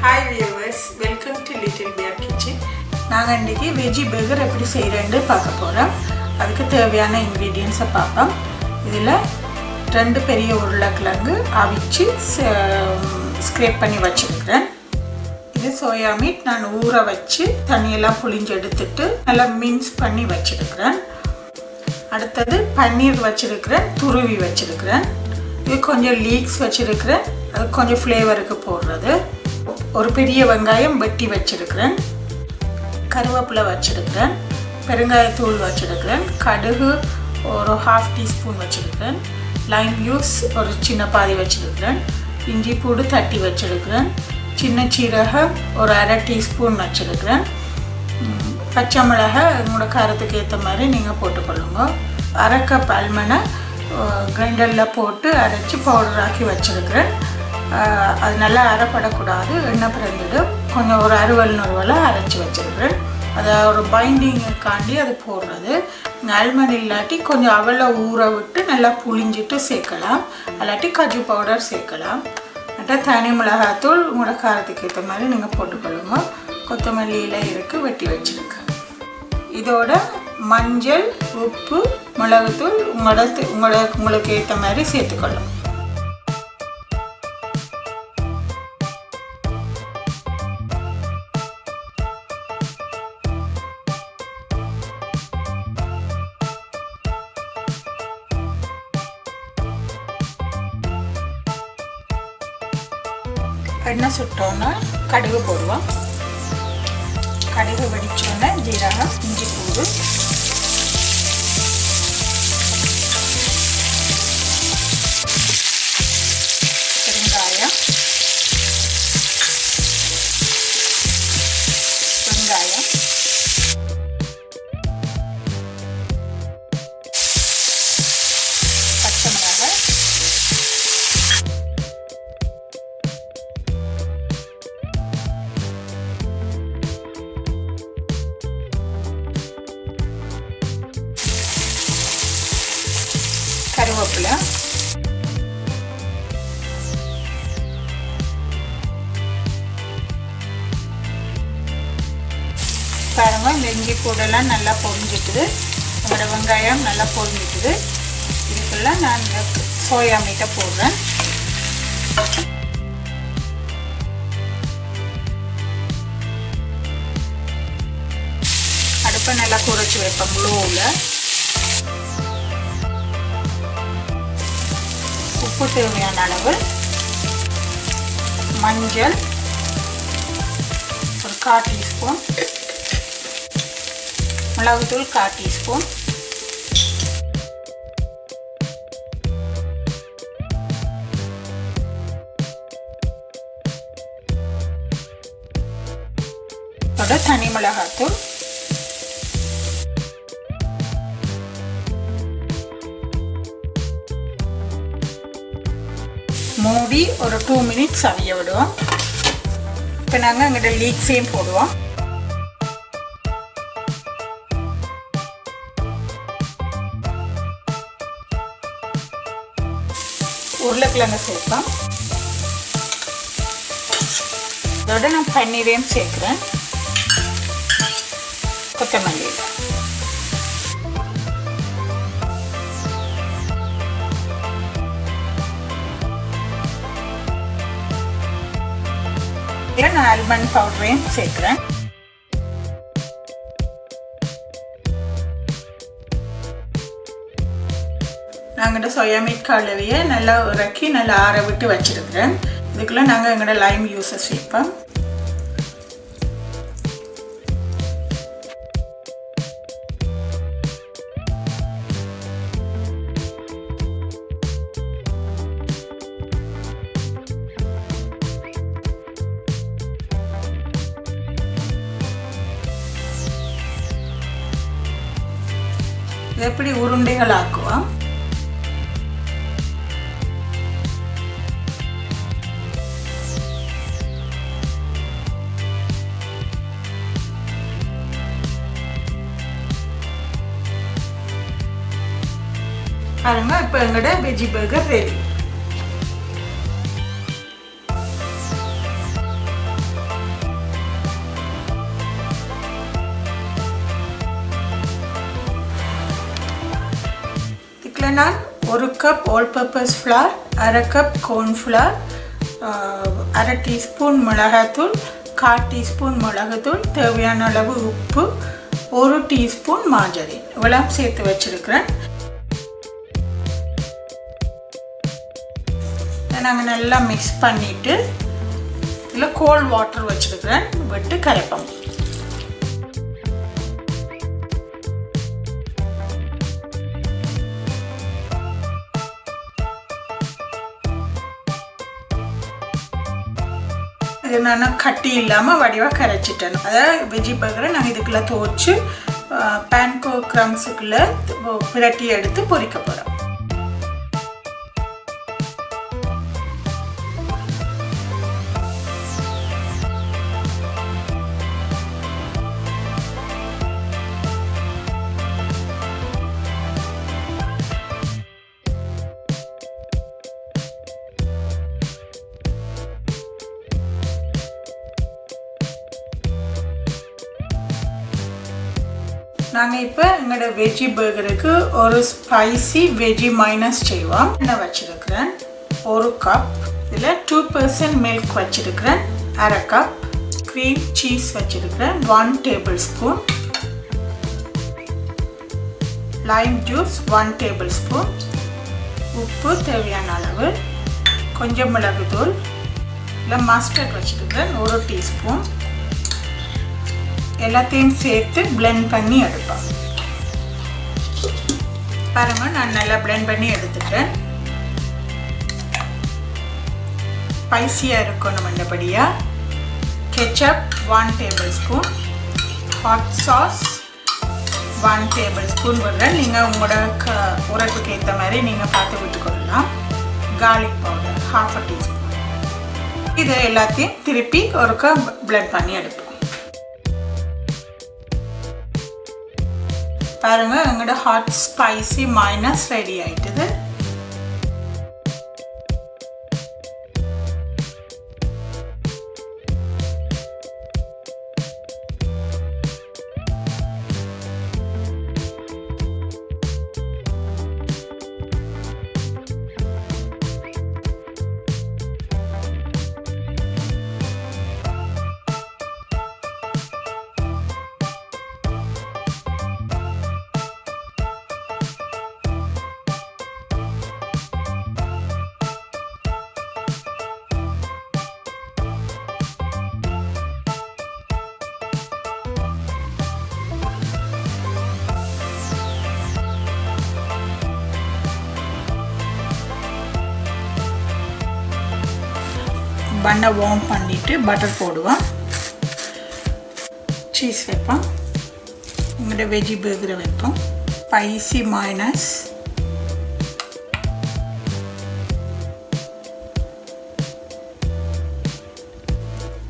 Hi viewers, welcome to Little Bear Kitchen. நாங்கள் இன்றைக்கி veggie burger எப்படி செய்கிறேன்னு பார்க்க போகிறோம். அதுக்கு தேவையான இன்க்ரீடியன்ஸை பார்ப்போம். இதில் 2 பெரிய உருளைக்கிழங்கு அவிச்சு ஸ்க்ரேப் பண்ணி வச்சுருக்கிறேன். இது சோயா மீட் நான் ஊற வச்சு தண்ணியெல்லாம் புளிஞ்சு எடுத்துட்டு நல்லா மின்ஸ் பண்ணி வச்சுருக்கிறேன். அடுத்தது பன்னீர் வச்சுருக்கிறேன், துருவி வச்சுருக்கிறேன். இது கொஞ்சம் லீக்ஸ் வச்சுருக்கிறேன், அது கொஞ்சம் ஃப்ளேவருக்கு போடுறது. ஒரு பெரிய வெங்காயம் வெட்டி வச்சுருக்கிறேன், கருவேப்பிலை வச்சுருக்கிறேன், பெருங்காயத்தூள் வச்சுருக்கிறேன், கடுகு ஒரு 1/2 டீஸ்பூன் வச்சுருக்கிறேன், லைம் ஜூஸ் ஒரு சின்ன பாதி வச்சுருக்கிறேன், இஞ்சி பூடு தட்டி வச்சுருக்கிறேன், சின்ன சீரகம் ஒரு 1/2 டீஸ்பூன் வச்சுருக்கிறேன், பச்சை மிளகாய் உங்களோட காரத்துக்கு ஏற்ற மாதிரி நீங்கள் போட்டுக்கொள்ளுங்க. 1/2 கப் அல்மனை கிரைண்டரில் போட்டு அரைச்சி பவுடராக்கி வச்சுருக்கிறேன். அது நல்லா அரைப்படக்கூடாது, எண்ணெய் பிறந்துடும். கொஞ்சம் ஒரு அறுவல் நுறுவலாக அரைச்சி வச்சுருக்கிறேன். அதை ஒரு பைண்டிங்குக்காண்டி அது போடுறது. அல்மண்ட் இல்லாட்டி கொஞ்சம் அவலை ஊற விட்டு நல்லா புளிஞ்சிட்டு சேர்க்கலாம், இல்லாட்டி காஜு பவுடர் சேர்க்கலாம். தனி மிளகாத்தூள் உங்களோட காரத்துக்கு ஏற்ற மாதிரி நீங்கள் போட்டுக்கொள்ளுங்க. கொத்தமல்லி இலை இருக்குது, வெட்டி வச்சுருக்கேன். இதோட மஞ்சள், உப்பு, மிளகுத்தூள் உங்களுக்கு ஏற்ற மாதிரி சேர்த்துக்கொள்ளும். எண்ணெய் சுட்டோன்னா கடுகு போடுவோம். கடுகு வெடிச்சோன்னே ஜீரகம், இஞ்சி பூடு, பெருங்காயம், வெங்காயம், பச்சை மிளகாய், கருவேப்பிலை, பாருங்க. இந்த இஞ்சி பூடெல்லாம் நல்லா பொரிஞ்சிட்டுது, உங்களோட வெங்காயம் நல்லா பொரிஞ்சிட்டுது. இதுக்குள்ள நான் சோயா மீட்டை போடுறேன். அடுப்பை நல்லா குறைச்சி வைப்பேன் லோவில். உப்பு தேவையான அளவு, மஞ்சள் ஒரு 1/4 டீஸ்பூன், மிளகுத்தூள் 1/4 டீஸ்பூன், தனி மிளகாத்தூள், மூடி ஒரு 2 மினிட்ஸ் அவிய விடுவோம். இப்போ நாங்கள் எங்கிட்ட லீக்ஸையும் போடுவோம். உருளைக்கிழங்கு சேர்ப்போம். இதோட நான் பன்னீரையும் சேர்க்குறேன், கொத்தமல்லி, நான் அல்மண்ட் பவுடரையும் சேர்க்குறேன். நாங்கள் சோயா மீட் கலவையை நல்லா இறக்கி நல்லா ஆற விட்டு வச்சுருக்கிறேன். இதுக்குள்ளே நாங்கள் எங்களோட லைம் ஜூஸை சேர்ப்போம். எப்படி உருண்டைகள் ஆக்குவோம். பாருங்க, இப்போ எங்களோட வெஜ்ஜி பர்கர் ரெடி. இதுக்கு நான் 1 cup all purpose flour, 1/2 cup corn flour, 1/2 teaspoon மிளகாய்த்தூள், 1/4 டீஸ்பூன் மிளகுத்தூள், தேவையான அளவு உப்பு, 1 டீஸ்பூன் மார்ஜரின் இவ்வளவு சேர்த்து வச்சிருக்கிறேன். நாங்கள் நல்லா மிக்ஸ் பண்ணிட்டு இதில் கோல்ட் வாட்டர் வச்சிருக்கிறேன், விட்டு கரைப்போம். இது நான் கட்டி இல்லாமல் வடிவாக கரைச்சிட்டேன். அதாவது வெஜ்ஜி பர்கரை நாங்கள் இதுக்குள்ளே துவச்சி பேன்கோ க்ரம்ஸுக்குள்ளே பிரட்டி எடுத்து பொரிக்க போகிறோம். நாங்கள் இப்போ எங்களோட வெஜ்ஜி பர்கருக்கு ஒரு ஸ்பைசி வெஜ்ஜி மைனஸ் செய்வோம். என்ன வச்சுருக்கிறேன், 1 கப். இதில் 2% மில்க் வச்சுருக்கிறேன், 1/2 கப். க்ரீம் சீஸ் வச்சுருக்கிறேன், 1 table spoon. Lime juice 1 table spoon. உப்பு தேவையான அளவு. கொஞ்சம் மிளகுத்தூள். இல்லை மஸ்டர்ட் வச்சுருக்கிறேன், 1 டீஸ்பூன். எல்லாத்தையும் சேர்த்து பிளெண்ட் பண்ணி எடுப்பேன். பாருங்க, நான் நல்லா பிளெண்ட் பண்ணி எடுத்துட்டேன். ஸ்பைசியாக இருக்கணும் மண்டபடியாக. Ketchup 1 tablespoon. Hot sauce 1 tablespoon விடுறேன். நீங்கள் உங்களோட உரத்துக்கு ஏற்ற மாதிரி நீங்கள் பார்த்து விட்டுக்கொள்ளலாம். Garlic powder 1/2 teaspoon. இதை எல்லாத்தையும் திருப்பி ஒருக்கா பிளெண்ட் பண்ணி எடுப்போம். பாருங்க, எங்களோட ஹாட் ஸ்பைசி மைனஸ் ரெடி ஆயிட்டுது. பண்ணை வார்ம் பண்ணிவிட்டு பட்டர் போடுவோம். சீஸ் வைப்போம். உங்களோட வெஜ்ஜி பர்கரை வைப்போம். ஸ்பைசி மைனஸ்,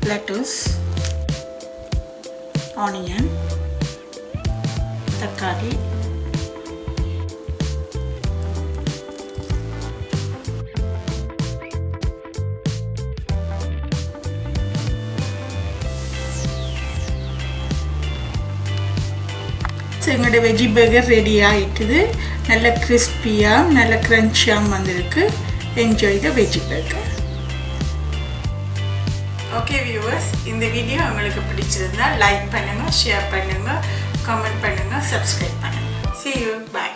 லெட்டஸ், ஆனியன், தக்காளி, எங்களோட வெஜ்ஜி பர்கர் ரெடி ஆகிட்டுது. நல்ல கிறிஸ்பியாக நல்ல க்ரன்ச்சியாக வந்திருக்கு. Enjoy the veggie burger. Okay viewers, இந்த வீடியோ உங்களுக்கு பிடிச்சிருந்தா லைக் பண்ணுங்கள், ஷேர் பண்ணுங்கள், கமெண்ட் பண்ணுங்கள், சப்ஸ்கிரைப் பண்ணுங்கள். See you. Bye.